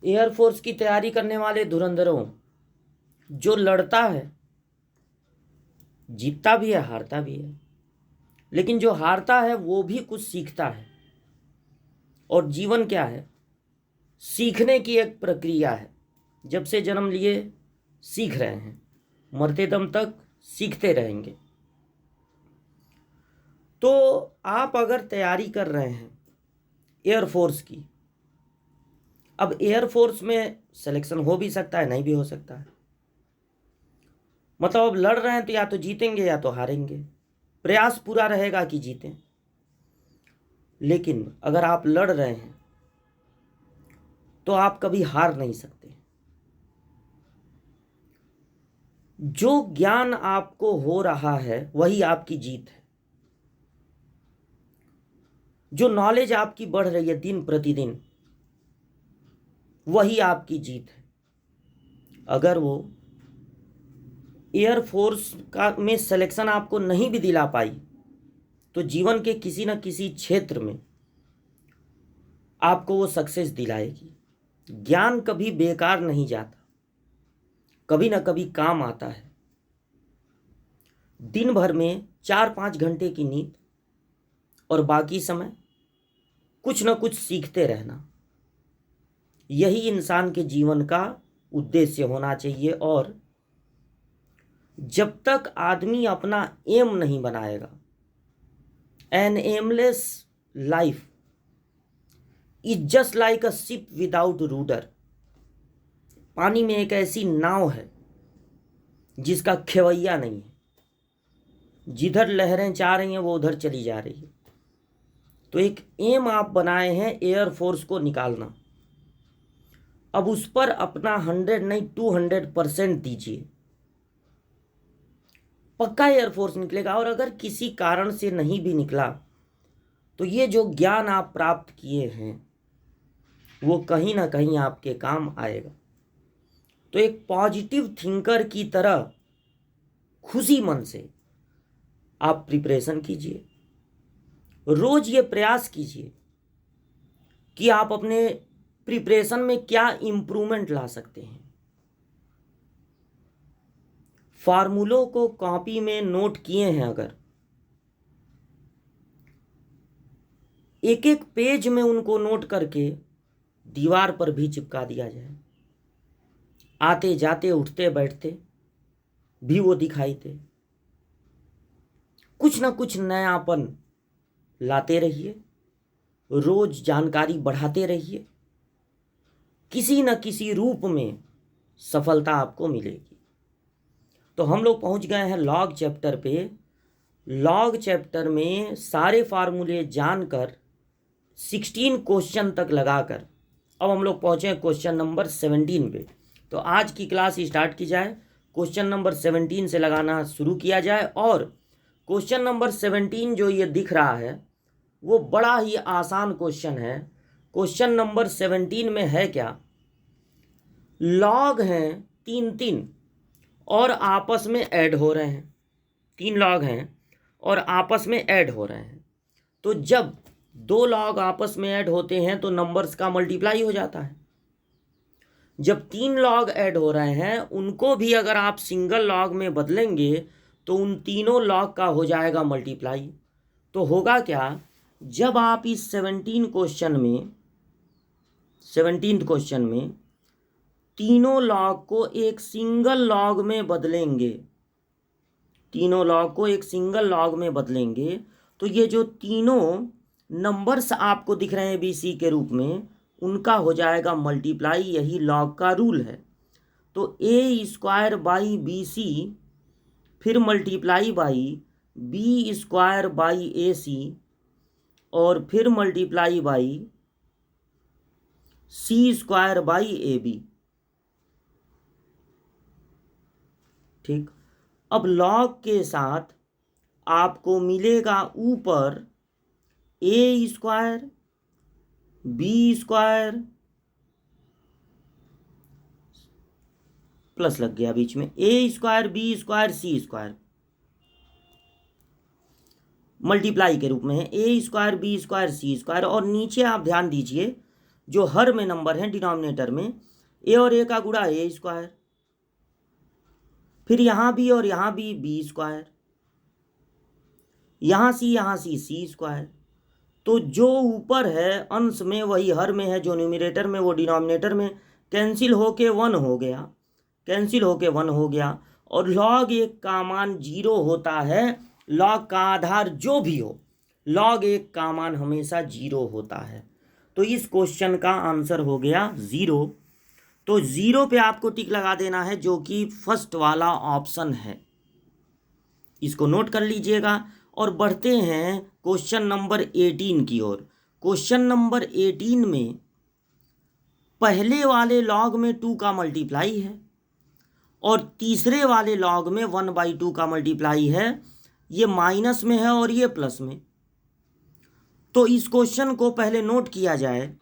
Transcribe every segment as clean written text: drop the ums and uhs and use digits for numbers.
Air force की तैयारी करने वाले धुरंधरों, जो लड़ता है जीतता भी है हारता भी है, लेकिन जो हारता है वो भी कुछ सीखता है। और जीवन क्या है? सीखने की एक प्रक्रिया है। जब से जन्म लिए सीख रहे हैं, मरते दम तक सीखते रहेंगे। तो आप अगर तैयारी कर रहे हैं एयरफोर्स की, अब एयरफोर्स में सिलेक्शन हो भी सकता है, नहीं भी हो सकता है। मतलब अब लड़ रहे हैं तो या तो जीतेंगे या तो हारेंगे। प्रयास पूरा रहेगा कि जीतें। लेकिन अगर आप लड़ रहे हैं तो आप कभी हार नहीं सकते। जो ज्ञान आपको हो रहा है वही आपकी जीत है। जो नॉलेज आपकी बढ़ रही है दिन प्रतिदिन, वही आपकी जीत है। अगर वो एयरफोर्स का में सिलेक्शन आपको नहीं भी दिला पाई तो जीवन के किसी न किसी क्षेत्र में आपको वो सक्सेस दिलाएगी। ज्ञान कभी बेकार नहीं जाता, कभी ना कभी काम आता है। दिन भर में 4-5 घंटे की नींद और बाकी समय कुछ न कुछ सीखते रहना, यही इंसान के जीवन का उद्देश्य होना चाहिए। और जब तक आदमी अपना एम नहीं बनाएगा, an aimless life is just like a ship without rudder. पानी में एक ऐसी नाव है जिसका खेवैया नहीं है, जिधर लहरें जा रही हैं वो उधर चली जा रही है। तो एक एम आप बनाए हैं एयरफोर्स को निकालना, अब उस पर अपना 100 नहीं 200% दीजिए, पक्का एयरफोर्स निकलेगा। और अगर किसी कारण से नहीं भी निकला तो ये जो ज्ञान आप प्राप्त किए हैं वो कहीं ना कहीं आपके काम आएगा। तो एक पॉजिटिव थिंकर की तरह खुशी मन से आप प्रिपरेशन कीजिए। रोज ये प्रयास कीजिए कि आप अपने प्रिपरेशन में क्या इंप्रूवमेंट ला सकते हैं। फार्मूलों को कॉपी में नोट किए हैं, अगर एक एक पेज में उनको नोट करके दीवार पर भी चिपका दिया जाए, आते जाते उठते बैठते भी वो दिखाई दे। कुछ ना कुछ नयापन लाते रहिए, रोज जानकारी बढ़ाते रहिए, किसी न किसी रूप में सफलता आपको मिलेगी। तो हम लोग पहुंच गए हैं लॉग चैप्टर पे। लॉग चैप्टर में सारे फार्मूले जानकर 16 क्वेश्चन तक लगाकर अब हम लोग पहुंचे हैं क्वेश्चन नंबर 17 पे। तो आज की क्लास स्टार्ट की जाए, क्वेश्चन नंबर 17 से लगाना शुरू किया जाए। और क्वेश्चन नंबर 17 जो ये दिख रहा है वो बड़ा ही आसान क्वेश्चन है। क्वेश्चन नंबर 17 में है क्या? लॉग हैं 3 और आपस में ऐड हो रहे हैं। 3 लॉग हैं और आपस में ऐड हो रहे हैं। तो जब 2 लॉग आपस में ऐड होते हैं तो नंबर्स का मल्टीप्लाई हो जाता है। जब 3 लॉग ऐड हो रहे हैं उनको भी अगर आप सिंगल लॉग में बदलेंगे तो उन तीनों लॉग का हो जाएगा मल्टीप्लाई। तो होगा क्या, जब आप इस 17 क्वेश्चन में तीनों लॉग को एक सिंगल लॉग में बदलेंगे, तीनों लॉग को एक सिंगल लॉग में बदलेंगे, तो ये जो तीनों नंबर्स आपको दिख रहे हैं बीसी के रूप में, उनका हो जाएगा मल्टीप्लाई। यही लॉग का रूल है। तो A square by B C फिर multiply by B square by A C और फिर multiply by C square by A B. ठीक, अब लॉग के साथ आपको मिलेगा ऊपर A square B square plus लग गया बीच में, A square B square C square multiply के रूप में है, A square B square C square. और नीचे आप ध्यान दीजिए जो हर में नंबर है डिनोमिनेटर में, ए और ए का गुणा ए स्क्वायर, फिर यहाँ भी और यहाँ भी बी स्क्वायर, यहाँ सी सी स्क्वायर। तो जो ऊपर है अंश में वही हर में है, जो न्यूमरेटर में वो डिनोमिनेटर में, कैंसिल होके 1 हो गया, कैंसिल होके 1 हो गया। और log 1 का मान 0 होता है, log का आधार जो भी हो, log 1 का मान हमेशा 0 होता है। तो इस क्वेश्चन का आंसर हो गया 0। तो 0 पे आपको टिक लगा देना है, जो कि फर्स्ट वाला ऑप्शन है, इसको नोट कर लीजिएगा। और बढ़ते हैं क्वेश्चन नंबर 18 की ओर। क्वेश्चन नंबर 18 में पहले वाले लॉग में 2 का मल्टीप्लाई है और तीसरे वाले लॉग में 1/2 का मल्टीप्लाई है। ये माइनस में है और ये प्लस में। तो इस क्वेश्चन को पहले नोट किया जाए।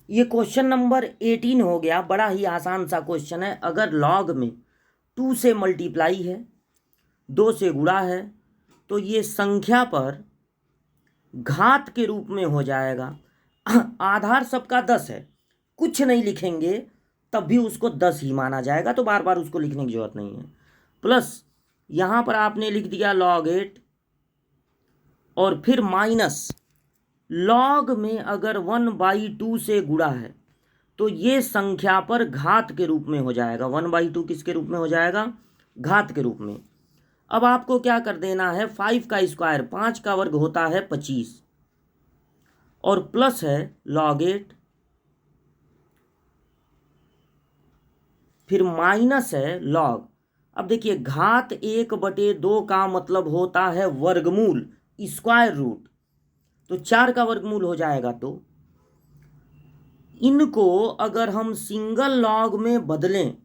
ये क्वेश्चन नंबर 18 हो गया, बड़ा ही आसान सा क्वेश्चन है। अगर लॉग में 2 से मल्टीप्लाई है, 2 से गुणा है, तो ये संख्या पर घात के रूप में हो जाएगा। आधार सबका 10 है, कुछ नहीं लिखेंगे तब भी उसको 10 ही माना जाएगा, तो बार बार उसको लिखने की जरूरत नहीं है। प्लस यहाँ पर आपने लिख दिया log 8 और फिर माइनस लॉग में अगर 1/2 से गुणा है तो ये संख्या पर घात के रूप में हो जाएगा। 1/2 किसके रूप में हो जाएगा? घात के रूप में। अब आपको क्या कर देना है, 5 का स्क्वायर, 5 का वर्ग होता है 25, और प्लस है log 8, फिर माइनस है log। अब देखिए घात 1/2 का मतलब होता है वर्गमूल, स्क्वायर रूट, तो 4 का वर्गमूल हो जाएगा। तो इनको अगर हम सिंगल लॉग में बदलें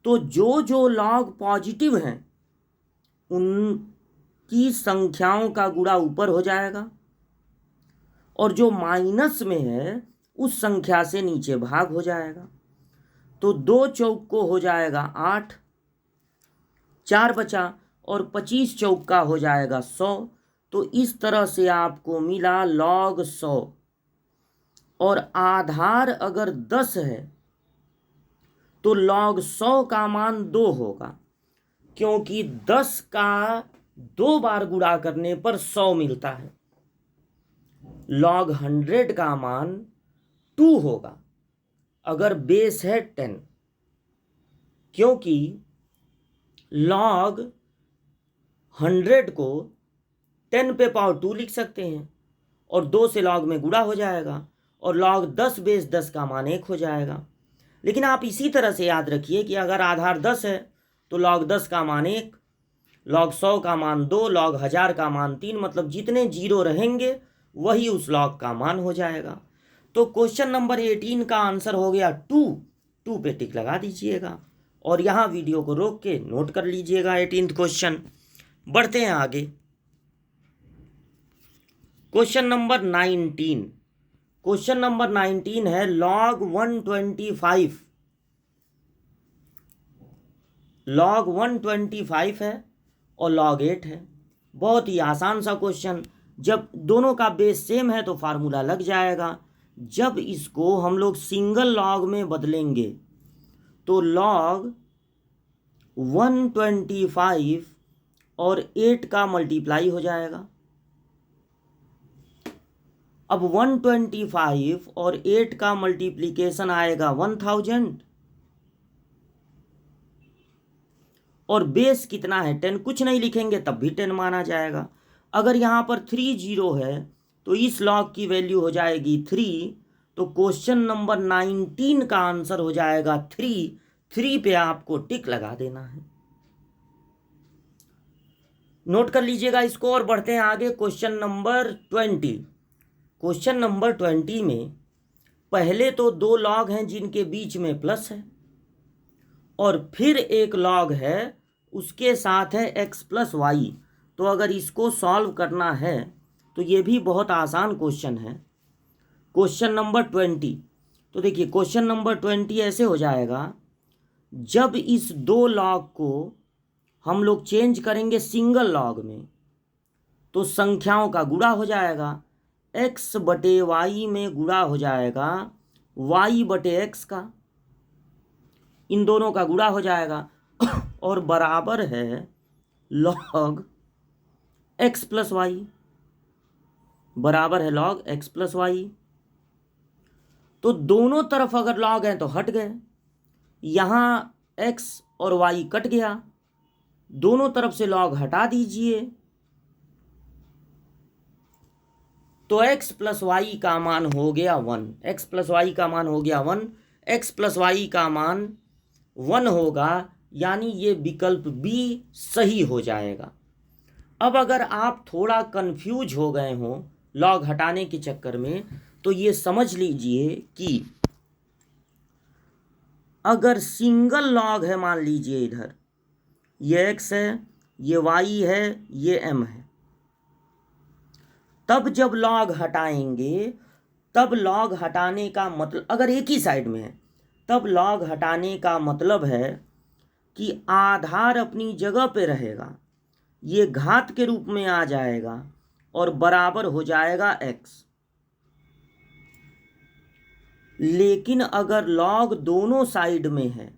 तो जो जो लॉग पॉजिटिव हैं उनकी संख्याओं का गुणा ऊपर हो जाएगा और जो माइनस में है उस संख्या से नीचे भाग हो जाएगा। तो 2 चौक को हो जाएगा 8, 4 बचा, और 25 चौक का हो जाएगा 100। तो इस तरह से आपको मिला log 100। और आधार अगर 10 है तो log 100 का मान 2 होगा, क्योंकि 10 का 2 बार गुणा करने पर 100 मिलता है। log 100 का मान 2 होगा अगर बेस है 10, क्योंकि log 100 को 10 पे पावर 2 लिख सकते हैं और 2 से log में गुणा हो जाएगा और log 10 बेस 10 का मान 1 हो जाएगा। लेकिन आप इसी तरह से याद रखिए कि अगर आधार 10 है तो log 10 का मान 1, log 100 का मान 2, log 1000 का मान 3, मतलब जितने जीरो रहेंगे वही उस log का मान हो जाएगा। तो क्वेश्चन नंबर 18 का आंसर हो गया 2 पे टिक लगा दीजिएगा और यहाँ वीडियो को रोक के नोट कर लीजिएगा 18th क्वेश्चन। बढ़ते हैं आगे। Question number 19। क्वेश्चन नंबर 19 है log 125। log 125 है और log 8 है। बहुत ही आसान सा क्वेश्चन। जब दोनों का बेस सेम है तो फार्मूला लग जाएगा। जब इसको हम लोग सिंगल लॉग में बदलेंगे तो log 125 और 8 का मल्टीप्लाई हो जाएगा। अब 125 और 8 का मल्टीप्लिकेशन आएगा 1000 और बेस कितना है 10, कुछ नहीं लिखेंगे तब भी 10 माना जाएगा। अगर यहाँ पर 3 0 है तो इस लॉग की वैल्यू हो जाएगी 3। तो क्वेश्चन नंबर 19 का आंसर हो जाएगा 3 पे आपको टिक लगा देना है। नोट कर लीजिएगा इसको और बढ़ते हैं आगे। Question number 20। क्वेश्चन नंबर 20 में पहले तो 2 लॉग हैं जिनके बीच में प्लस है और फिर एक लॉग है उसके साथ है x + y। तो अगर इसको सॉल्व करना है तो ये भी बहुत आसान क्वेश्चन है। Question number 20। तो देखिए क्वेश्चन नंबर 20 ऐसे हो जाएगा, जब इस 2 लॉग को हम लोग चेंज करेंगे सिंगल लॉग में तो संख्याओं का गुणा हो जाएगा, x/y में गुणा हो जाएगा वाई बटे एक्स का, इन दोनों का गुणा हो जाएगा और बराबर है लॉग एक्स प्लस वाई, बराबर है लॉग एक्स प्लस वाई। तो दोनों तरफ अगर लॉग हैं तो हट गए, यहाँ एक्स और वाई कट गया, दोनों तरफ से लॉग हटा दीजिए तो x प्लस वाई का मान हो गया 1। x प्लस वाई का मान हो गया 1, x प्लस वाई का मान 1 होगा, यानी ये विकल्प बी सही हो जाएगा। अब अगर आप थोड़ा कंफ्यूज हो गए हो लॉग हटाने के चक्कर में, तो ये समझ लीजिए कि अगर सिंगल लॉग है, मान लीजिए इधर ये x है, ये y है, ये m है, तब जब लॉग हटाएंगे, तब लॉग हटाने का मतलब, अगर एक ही साइड में है तब लॉग हटाने का मतलब है कि आधार अपनी जगह पे रहेगा, ये घात के रूप में आ जाएगा और बराबर हो जाएगा x। लेकिन अगर लॉग दोनों साइड में है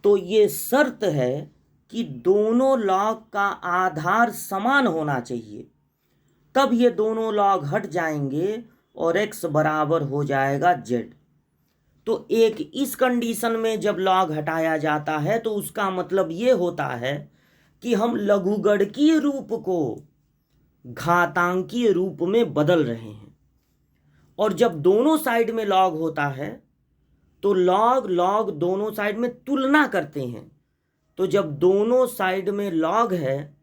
तो ये शर्त है कि दोनों लॉग का आधार समान होना चाहिए, तब ये दोनों लॉग हट जाएंगे और x बराबर हो जाएगा z। तो एक इस कंडीशन में जब लॉग हटाया जाता है तो उसका मतलब ये होता है कि हम लघुगणकीय रूप को घातांकीय रूप में बदल रहे हैं। और जब दोनों साइड में लॉग होता है तो लॉग लॉग दोनों साइड में तुलना करते हैं, तो जब दोनों साइड में लॉग है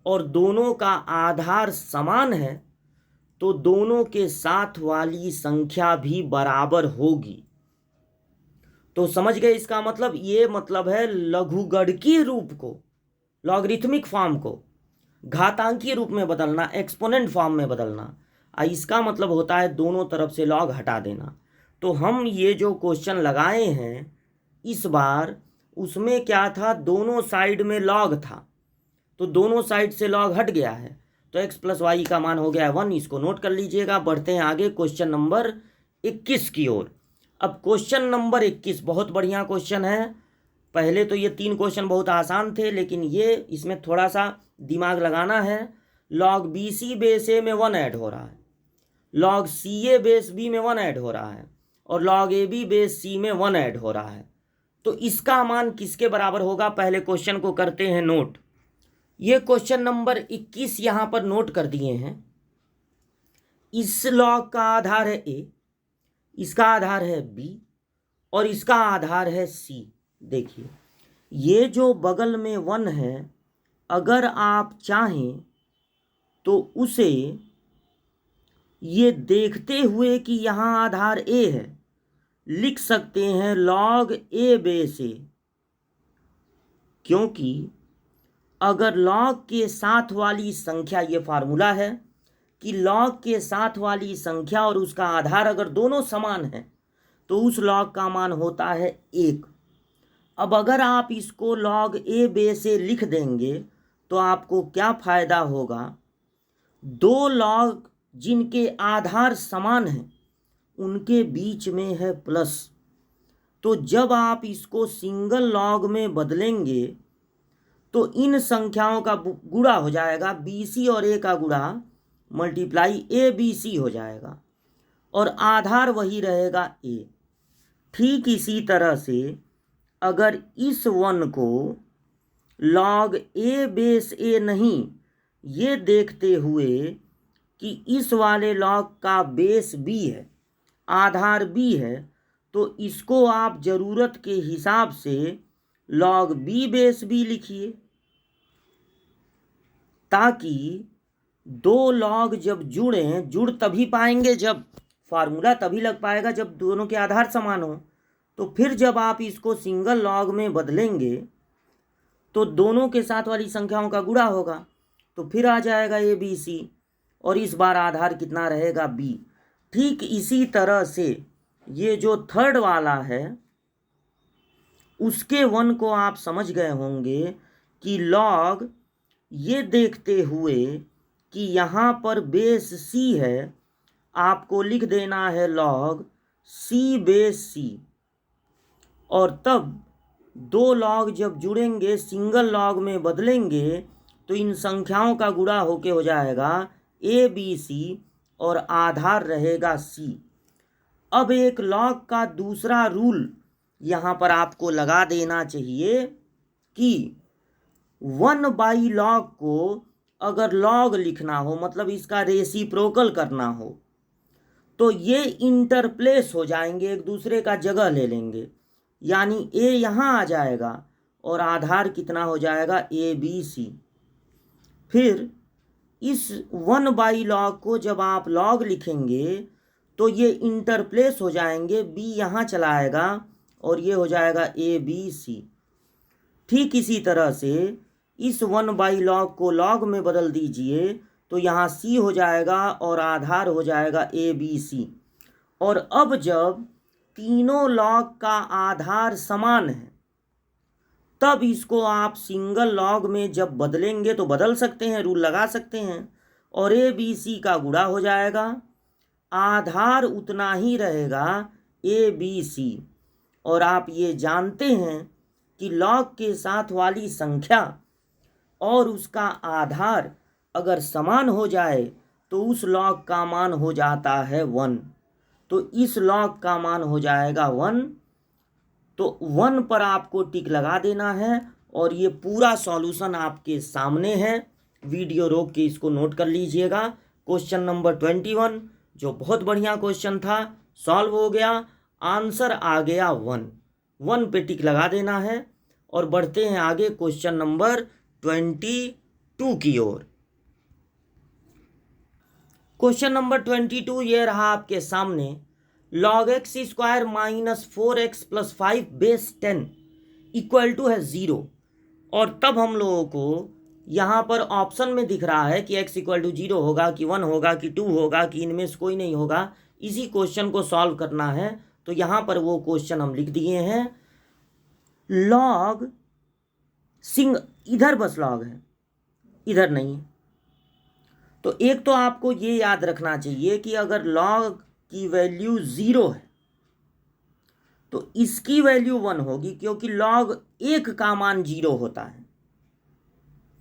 और दोनों का आधार समान है तो दोनों के साथ वाली संख्या भी बराबर होगी। तो समझ गए इसका मतलब, ये मतलब है लघुगणकीय रूप को, लॉगरिथमिक फॉर्म को घातांकीय रूप में बदलना, एक्सपोनेंट फॉर्म में बदलना। इसका मतलब होता है दोनों तरफ से लॉग हटा देना। तो हम ये जो क्वेश्चन लगाए हैं इस बार, उसमें क्या था, दोनों साइड में लॉग था, तो दोनों साइड से लॉग हट गया है, तो x प्लस वाई का मान हो गया है 1। इसको नोट कर लीजिएगा। बढ़ते हैं आगे क्वेश्चन नंबर 21 की ओर। अब क्वेश्चन नंबर 21 बहुत बढ़िया क्वेश्चन है। पहले तो ये 3 क्वेश्चन बहुत आसान थे, लेकिन ये इसमें थोड़ा सा दिमाग लगाना है। लॉग बी सी बेस ए में 1 ऐड हो रहा है, लॉग सी ए बेस बी में 1 ऐड हो रहा है, और log A B base C में 1 ऐड हो रहा है। तो इसका मान किसके बराबर होगा, पहले क्वेश्चन को करते हैं नोट। ये क्वेश्चन नंबर 21 यहाँ पर नोट कर दिए हैं। इस लॉग का आधार है a, इसका आधार है b और इसका आधार है c। देखिए ये जो बगल में 1 है, अगर आप चाहें तो उसे ये देखते हुए कि यहाँ आधार a है, लिख सकते हैं लॉग a बेस a, क्योंकि अगर लॉग के साथ वाली संख्या, ये फार्मूला है कि लॉग के साथ वाली संख्या और उसका आधार अगर दोनों समान है तो उस लॉग का मान होता है 1। अब अगर आप इसको लॉग ए बेस ए लिख देंगे तो आपको क्या फ़ायदा होगा, दो लॉग जिनके आधार समान हैं उनके बीच में है प्लस, तो जब आप इसको सिंगल लॉग में बदलेंगे तो इन संख्याओं का गुणा हो जाएगा, BC और A का गुणा मल्टीप्लाई ABC हो जाएगा और आधार वही रहेगा A। ठीक इसी तरह से अगर इस 1 को लॉग A बेस A नहीं, ये देखते हुए कि इस वाले लॉग का बेस B है, आधार B है, तो इसको आप ज़रूरत के हिसाब से लॉग B बेस B लिखिए, ताकि दो लॉग जब जुड़ तभी पाएंगे, जब फार्मूला तभी लग पाएगा जब दोनों के आधार समान हो। तो फिर जब आप इसको सिंगल लॉग में बदलेंगे तो दोनों के साथ वाली संख्याओं का गुणा होगा, तो फिर आ जाएगा ABC और इस बार आधार कितना रहेगा B। ठीक इसी तरह से ये जो थर्ड वाला है उसके वन को आप समझ गए होंगे कि लॉग ये देखते हुए कि यहाँ पर बेस c है, आपको लिख देना है लॉग c बेस c। और तब दो लॉग जब जुड़ेंगे सिंगल लॉग में बदलेंगे तो इन संख्याओं का गुणा होके हो जाएगा ABC और आधार रहेगा c। अब एक लॉग का दूसरा रूल यहाँ पर आपको लगा देना चाहिए कि 1/log को अगर लॉग लिखना हो, मतलब इसका रेसिप्रोकल करना हो, तो ये इंटरप्लेस हो जाएंगे, एक दूसरे का जगह ले लेंगे। यानी a यहाँ आ जाएगा और आधार कितना हो जाएगा ABC। फिर इस 1/log को जब आप लॉग लिखेंगे तो ये इंटरप्लेस हो जाएंगे, b यहाँ चला आएगा और ये हो जाएगा ABC। ठीक इसी तरह से इस 1/log को लॉग में बदल दीजिए तो यहाँ c हो जाएगा और आधार हो जाएगा ABC। और अब जब तीनों लॉग का आधार समान है तब इसको आप सिंगल लॉग में जब बदलेंगे तो बदल सकते हैं, रूल लगा सकते हैं, और ABC का गुणा हो जाएगा, आधार उतना ही रहेगा ABC। और आप ये जानते हैं कि लॉग के साथ वाली संख्या और उसका आधार अगर समान हो जाए तो उस लॉग का मान हो जाता है 1। तो इस लॉग का मान हो जाएगा 1। तो 1 पर आपको टिक लगा देना है और ये पूरा सॉल्यूशन आपके सामने है। वीडियो रोक के इसको नोट कर लीजिएगा। क्वेश्चन नंबर 21 जो बहुत बढ़िया क्वेश्चन था सॉल्व हो गया, आंसर आ गया 1 पे टिक लगा देना है। और बढ़ते हैं आगे क्वेश्चन नंबर 22 की ओर। क्वेश्चन नंबर 22 ये रहा आपके सामने, log x square minus 4x plus 5 base 10 equal to है 0। और तब हम लोगों को यहाँ पर ऑप्शन में दिख रहा है कि x इक्वल टू 0 होगा कि 1 होगा कि 2 होगा कि इनमें से कोई नहीं होगा। इसी क्वेश्चन को सॉल्व करना है। तो यहाँ पर वो क्वेश्चन हम लिख दिए हैं। लॉग इधर बस लॉग है, इधर नहीं है। तो एक तो आपको ये याद रखना चाहिए कि अगर लॉग की वैल्यू 0 है तो इसकी वैल्यू 1 होगी, क्योंकि लॉग 1 का मान 0 होता है।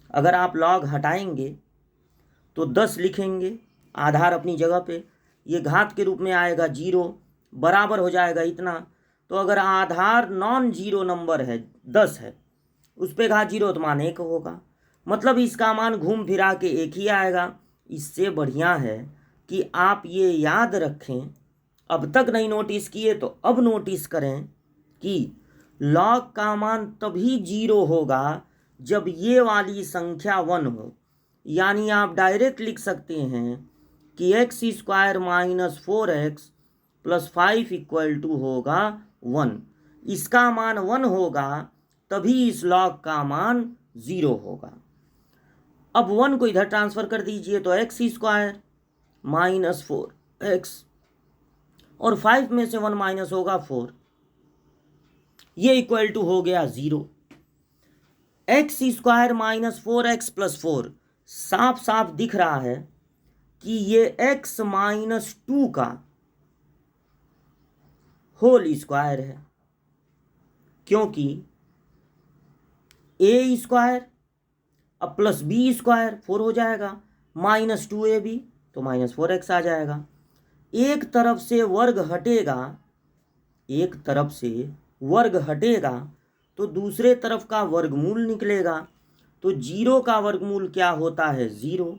अगर आप लॉग हटाएंगे तो 10 लिखेंगे, आधार अपनी जगह पे, ये घात के रूप में आएगा 0, बराबर हो जाएगा इतना। तो अगर आधार नॉन जीरो नंबर है 10 है, उस पर घात 0 तो मान 1 होगा, मतलब इसका मान घूम फिरा के 1 ही आएगा। इससे बढ़िया है कि आप ये याद रखें, अब तक नहीं नोटिस किए तो अब नोटिस करें कि लॉग का मान तभी 0 होगा जब ये वाली संख्या 1 हो। यानी आप डायरेक्ट लिख सकते हैं कि x square minus 4x plus 5 equal to होगा 1। इसका मान 1 होगा तभी इस लॉग का मान 0 होगा। अब 1 को इधर ट्रांसफ़र कर दीजिए तो x स्क्वायर माइनस 4x और 5 में से 1 माइनस होगा 4, ये इक्वल टू हो गया 0। x square minus 4x plus 4 साफ साफ दिख रहा है कि ये x माइनस 2 का होल स्क्वायर है, क्योंकि a स्क्वायर अब प्लस बी स्क्वायर 4 हो जाएगा, माइनस 2ab तो माइनस 4x आ जाएगा। एक तरफ से वर्ग हटेगा, एक तरफ से वर्ग हटेगा तो दूसरे तरफ का वर्गमूल निकलेगा। तो 0 का वर्गमूल क्या होता है 0।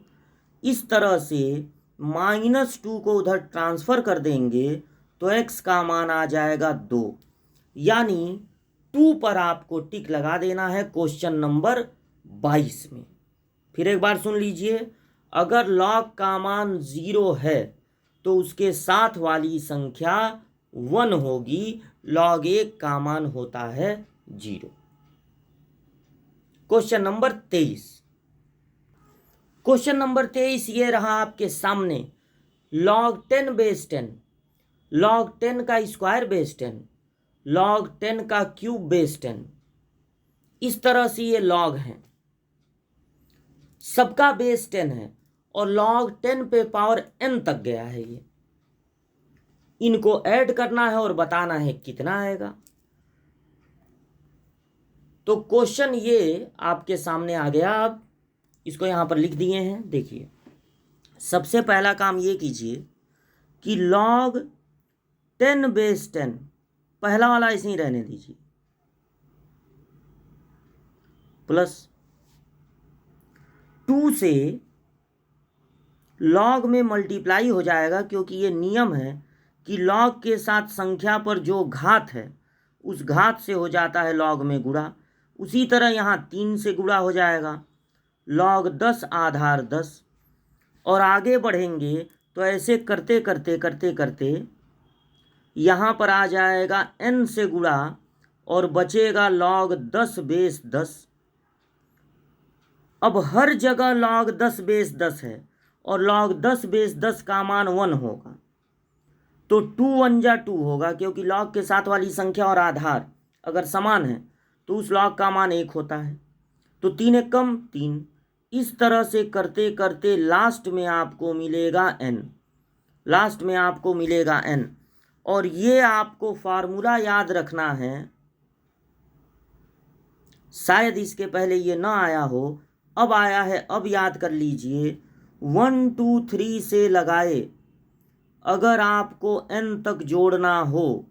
इस तरह से -2 को उधर ट्रांसफ़र कर देंगे तो x का मान आ जाएगा 2। यानी 2 पर आपको टिक लगा देना है क्वेश्चन नंबर 22 में। फिर एक बार सुन लीजिए, अगर लॉग का मान 0 है तो उसके साथ वाली संख्या 1 होगी, लॉग 1 का मान होता है 0। Question number 23। क्वेश्चन नंबर 23 ये रहा आपके सामने, log 10 बेस 10, log 10 का स्क्वायर बेस 10 log 10 का क्यूब बेस 10। इस तरह से ये log हैं, सबका बेस 10 है और log 10 पे पावर n तक गया है। ये इनको ऐड करना है और बताना है कितना आएगा। तो क्वेश्चन ये आपके सामने आ गया। अब इसको यहां पर लिख दिए हैं। देखिए, सबसे पहला काम ये कीजिए कि log 10 बेस 10, पहला वाला ऐसे ही रहने दीजिए, प्लस 2 से log में मल्टीप्लाई हो जाएगा, क्योंकि ये नियम है कि log के साथ संख्या पर जो घात है उस घात से हो जाता है log में गुणा। उसी तरह यहाँ 3 से गुणा हो जाएगा, log 10 आधार 10। और आगे बढ़ेंगे तो ऐसे करते करते करते करते यहाँ पर आ जाएगा n से गुणा और बचेगा log 10 बेस 10। अब हर जगह log 10 बेस 10 है और log 10 बेस 10 का मान 1 होगा, तो 2 1 जा 2 होगा, क्योंकि log के साथ वाली संख्या और आधार अगर समान है तो उस log का मान 1 होता है। तो 3 एक कम 3। इस तरह से करते करते लास्ट में आपको मिलेगा n, लास्ट में आपको मिलेगा n। और ये आपको फार्मूला याद रखना है, शायद इसके पहले ये ना आया हो, अब आया है, अब याद कर लीजिए। 1 2 3 से लगाए अगर आपको n तक जोड़ना हो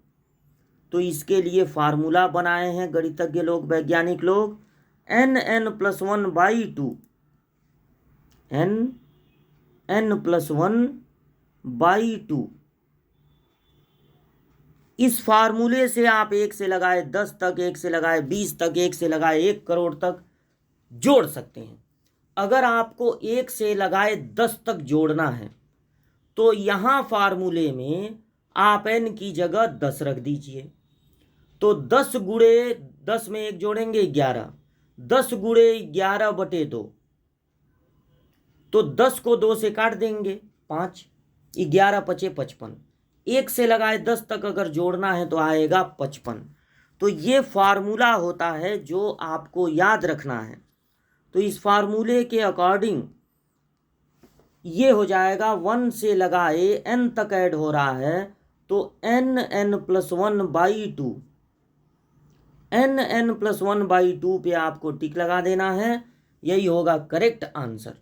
तो इसके लिए फार्मूला बनाए हैं गणितज्ञ लोग, वैज्ञानिक लोग, n+1/2, n+1/2। इस फार्मूले से आप 1 से लगाए 10 तक, 1 से लगाए 20 तक, 1 से लगाए 1 करोड़ तक जोड़ सकते हैं। अगर आपको 1 से लगाए 10 तक जोड़ना है तो यहाँ फार्मूले में आप n की जगह 10 रख दीजिए। तो 10 गुणे 10 में 1 जोड़ेंगे 11, 10 गुणे 11/2, तो 10 को 2 से काट देंगे 5, 11 पचे 55। 1 से लगाए 10 तक अगर जोड़ना है तो आएगा 55। तो ये फार्मूला होता है जो आपको याद रखना है। तो इस फार्मूले के अकॉर्डिंग ये हो जाएगा, 1 से लगाए n तक ऐड हो रहा है तो n+1/2, n+1/2 पे आपको टिक लगा देना है, यही होगा करेक्ट आंसर।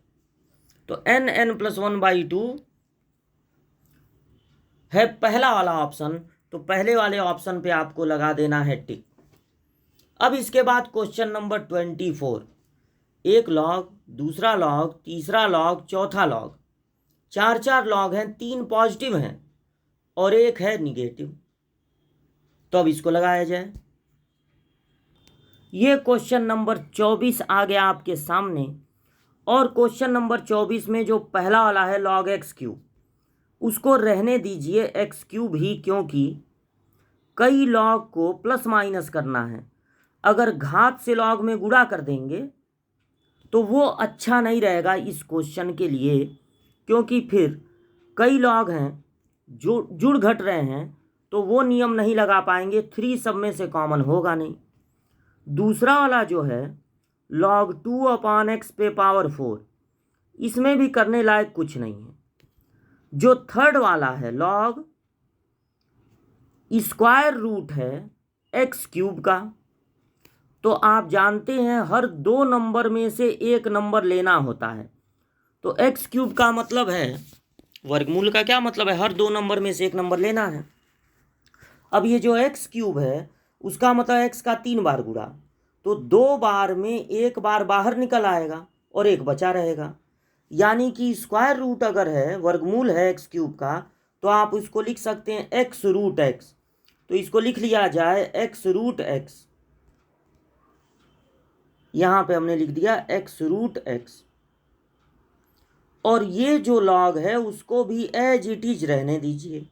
तो n+1/2 है पहला वाला ऑप्शन, तो पहले वाले ऑप्शन पे आपको लगा देना है टिक। अब इसके बाद क्वेश्चन नंबर 24, एक लॉग, दूसरा लॉग, तीसरा लॉग, चौथा लॉग, 4 लॉग हैं, 3 पॉजिटिव हैं और 1 है निगेटिव। तो अब इसको लगाया जाए। ये क्वेश्चन नंबर 24 आ गया आपके सामने। और क्वेश्चन नंबर 24 में जो पहला वाला है log x3, उसको रहने दीजिए x3 ही, क्योंकि कई लॉग को प्लस माइनस करना है। अगर घात से लॉग में गुणा कर देंगे तो वो अच्छा नहीं रहेगा इस क्वेश्चन के लिए, क्योंकि फिर कई लॉग हैं जो जुड़ घट रहे हैं तो वो नियम नहीं लगा पाएंगे, 3 सब में से कॉमन होगा नहीं। दूसरा वाला जो है log 2/x पे पावर 4, इसमें भी करने लायक कुछ नहीं है। जो थर्ड वाला है log स्क्वायर रूट है x³ का, तो आप जानते हैं हर 2 नंबर में से 1 नंबर लेना होता है। तो x³ का मतलब है, वर्गमूल का क्या मतलब है, हर 2 नंबर में से 1 नंबर लेना है। अब ये जो x³ है उसका मतलब x का 3 बार गुणा, तो 2 बार में 1 बार बाहर निकल आएगा और 1 बचा रहेगा। यानी कि स्क्वायर रूट अगर है, वर्गमूल है x³ का, तो आप उसको लिख सकते हैं x√x। तो इसको लिख लिया जाए x√x, यहाँ पे हमने लिख दिया x√x। और ये जो लॉग है उसको भी एज इट इज रहने दीजिए।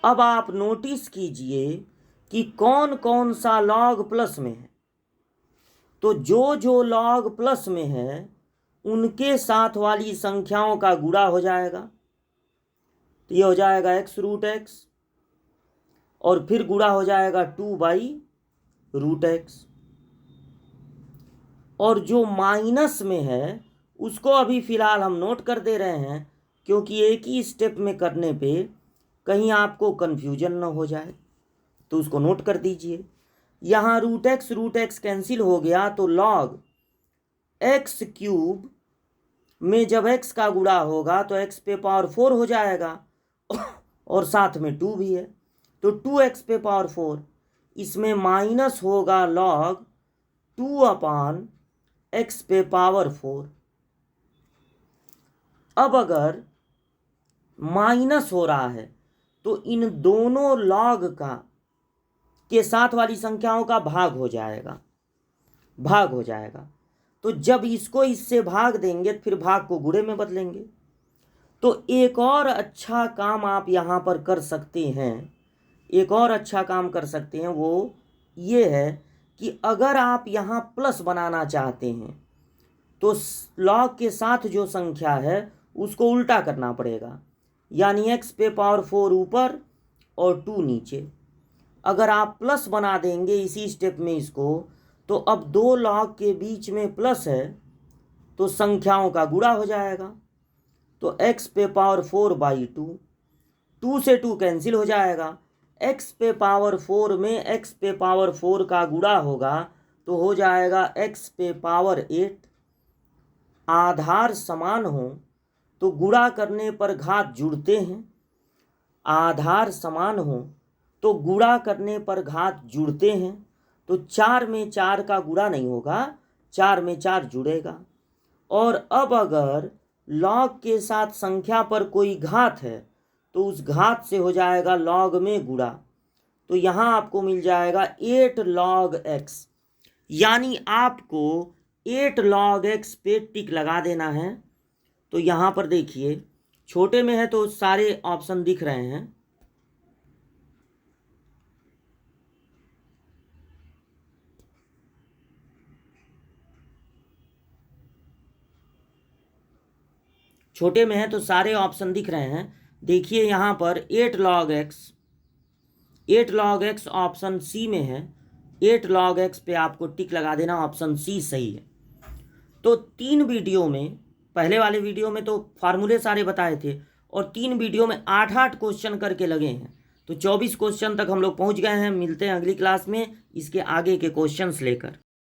अब आप नोटिस कीजिए कि कौन कौन सा लॉग प्लस में है। तो जो लॉग प्लस में है उनके साथ वाली संख्याओं का गुणा हो जाएगा, तो ये हो जाएगा x√x। और फिर गुणा हो जाएगा 2/√x। और जो माइनस में है उसको अभी फ़िलहाल हम नोट कर दे रहे हैं, क्योंकि एक ही स्टेप में करने पे कहीं आपको कन्फ्यूजन न हो जाए, तो उसको नोट कर दीजिए। यहाँ √x कैंसिल हो गया, तो log x³ में जब x का गुणा होगा तो x पे पावर 4 हो जाएगा और साथ में 2 भी है, तो 2x पे पावर 4। इसमें माइनस होगा log 2/x पे पावर 4। अब अगर माइनस हो रहा है तो इन दोनों लॉग के साथ वाली संख्याओं का भाग हो जाएगा, तो जब इसको इससे भाग देंगे तो फिर भाग को गुणे में बदलेंगे। तो एक और अच्छा काम आप यहाँ पर कर सकते हैं, वो ये है कि अगर आप यहाँ प्लस बनाना चाहते हैं तो लॉग के साथ जो संख्या है उसको उल्टा करना पड़ेगा, यानी x पे पावर 4 ऊपर और 2 नीचे। अगर आप प्लस बना देंगे इसी स्टेप में इसको, तो अब 2 लॉग के बीच में प्लस है तो संख्याओं का गुणा हो जाएगा, तो x पे पावर 4/2, 2 से 2 कैंसिल हो जाएगा, x पे पावर 4 में x पे पावर 4 का गुणा होगा तो हो जाएगा x पे पावर 8। आधार समान हो तो गुणा करने पर घात जुड़ते हैं, आधार समान हो तो गुणा करने पर घात जुड़ते हैं, तो 4 में 4 का गुणा नहीं होगा, 4 में 4 जुड़ेगा। और अब अगर लॉग के साथ संख्या पर कोई घात है तो उस घात से हो जाएगा लॉग में गुणा, तो यहाँ आपको मिल जाएगा 8 log x, यानी आपको 8 log x पे टिक लगा देना है। तो यहाँ पर देखिए छोटे में है तो सारे ऑप्शन दिख रहे हैं, छोटे में है तो सारे ऑप्शन दिख रहे हैं। देखिए यहाँ पर 8 log x ऑप्शन सी में है, 8 log x पे आपको टिक लगा देना, ऑप्शन सी सही है। तो 3 वीडियो में, पहले वाले वीडियो में तो फार्मूले सारे बताए थे और 3 वीडियो में 8-8 क्वेश्चन करके लगे हैं, तो 24 क्वेश्चन तक हम लोग पहुंच गए हैं। मिलते हैं अगली क्लास में इसके आगे के क्वेश्चंस लेकर।